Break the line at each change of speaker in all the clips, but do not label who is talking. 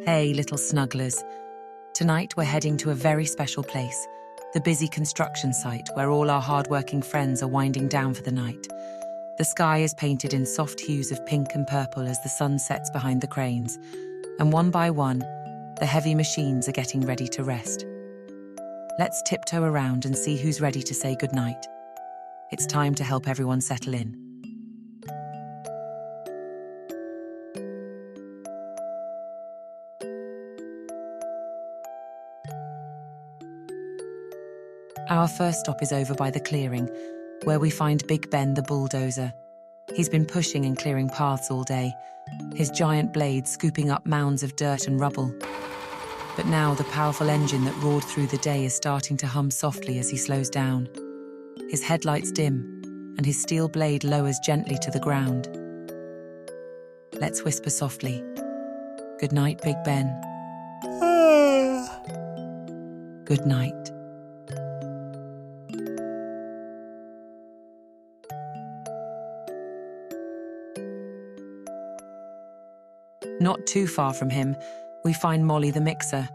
Hey, little snugglers. Tonight we're heading to a very special place, the busy construction site where all our hard-working friends are winding down for the night. The sky is painted in soft hues of pink and purple as the sun sets behind the cranes, and one by one, the heavy machines are getting ready to rest. Let's tiptoe around and see who's ready to say goodnight. It's time to help everyone settle in. Our first stop is over by the clearing, where we find Big Ben the Bulldozer. He's been pushing and clearing paths all day, his giant blade scooping up mounds of dirt and rubble. But now the powerful engine that roared through the day is starting to hum softly as he slows down. His headlights dim, and his steel blade lowers gently to the ground. Let's whisper softly. Good night, Big Ben. Good night. Not too far from him, we find Molly the mixer.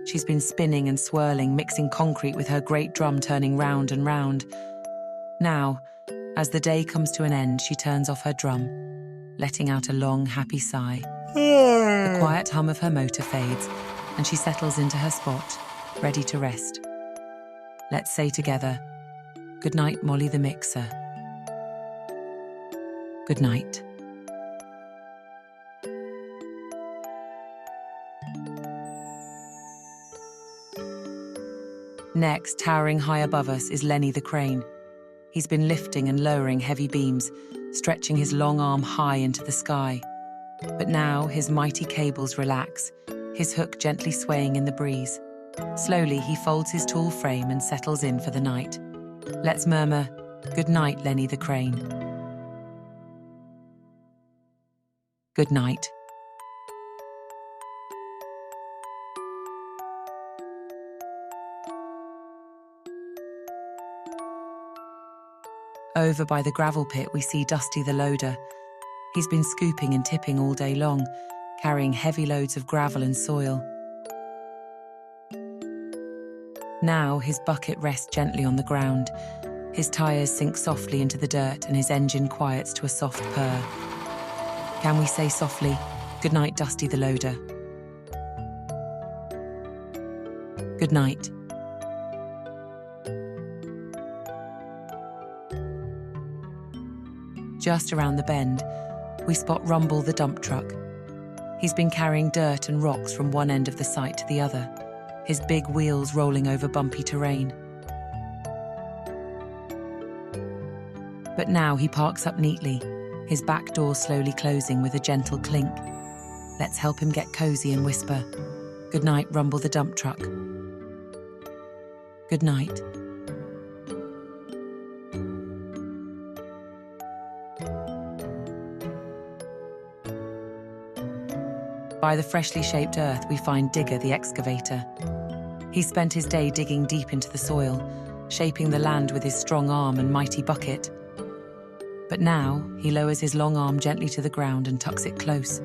She's been spinning and swirling, mixing concrete with her great drum turning round and round. Now, as the day comes to an end, she turns off her drum, letting out a long, happy sigh. The quiet hum of her motor fades, and she settles into her spot, ready to rest. Let's say together, good night, Molly the mixer. Good night. Next, towering high above us, is Lenny the Crane. He's been lifting and lowering heavy beams, stretching his long arm high into the sky. But now his mighty cables relax, his hook gently swaying in the breeze. Slowly, he folds his tall frame and settles in for the night. Let's murmur, good night, Lenny the Crane. Good night. Over by the gravel pit, we see Dusty the loader. He's been scooping and tipping all day long, carrying heavy loads of gravel and soil. Now his bucket rests gently on the ground. His tires sink softly into the dirt and his engine quiets to a soft purr. Can we say softly, good night, Dusty the loader? Good night. Just around the bend, we spot Rumble the dump truck. He's been carrying dirt and rocks from one end of the site to the other, his big wheels rolling over bumpy terrain. But now he parks up neatly, his back door slowly closing with a gentle clink. Let's help him get cozy and whisper, good night, Rumble the dump truck. Good night. By the freshly shaped earth, we find Digger the Excavator. He spent his day digging deep into the soil, shaping the land with his strong arm and mighty bucket. But now, he lowers his long arm gently to the ground and tucks it close,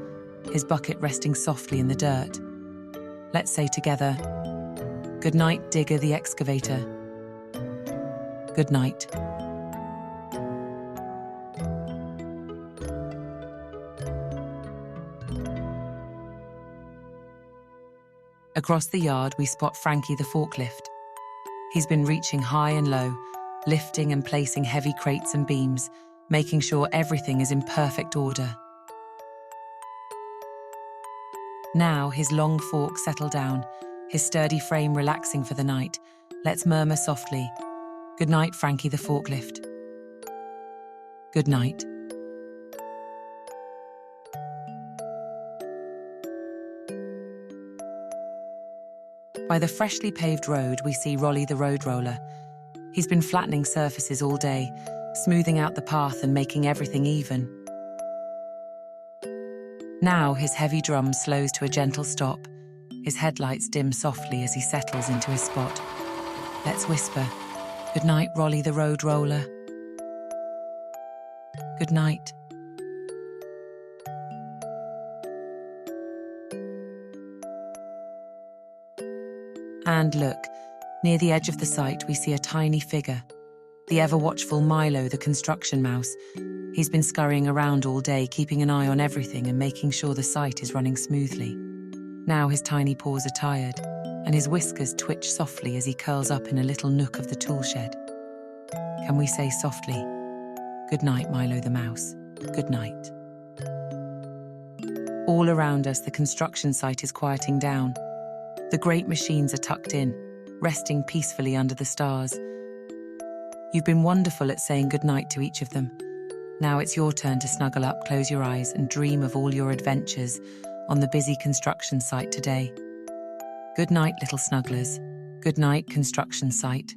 his bucket resting softly in the dirt. Let's say together, good night, Digger the Excavator. Good night. Across the yard, we spot Frankie the Forklift. He's been reaching high and low, lifting and placing heavy crates and beams, making sure everything is in perfect order. Now his long fork settled down, his sturdy frame relaxing for the night. Let's murmur softly, good night, Frankie the Forklift. Good night. By the freshly paved road, we see Rolly the road roller. He's been flattening surfaces all day, smoothing out the path and making everything even. Now his heavy drum slows to a gentle stop. His headlights dim softly as he settles into his spot. Let's whisper, good night, Rolly the road roller. Good night. And look, near the edge of the site we see a tiny figure. The ever-watchful Milo the construction mouse. He's been scurrying around all day, keeping an eye on everything and making sure the site is running smoothly. Now his tiny paws are tired, and his whiskers twitch softly as he curls up in a little nook of the tool shed. Can we say softly, "Good night, Milo the Mouse. Good night." All around us, the construction site is quieting down. The great machines are tucked in, resting peacefully under the stars. You've been wonderful at saying goodnight to each of them. Now it's your turn to snuggle up, close your eyes, and dream of all your adventures on the busy construction site today. Good night, little snugglers. Good night, construction site.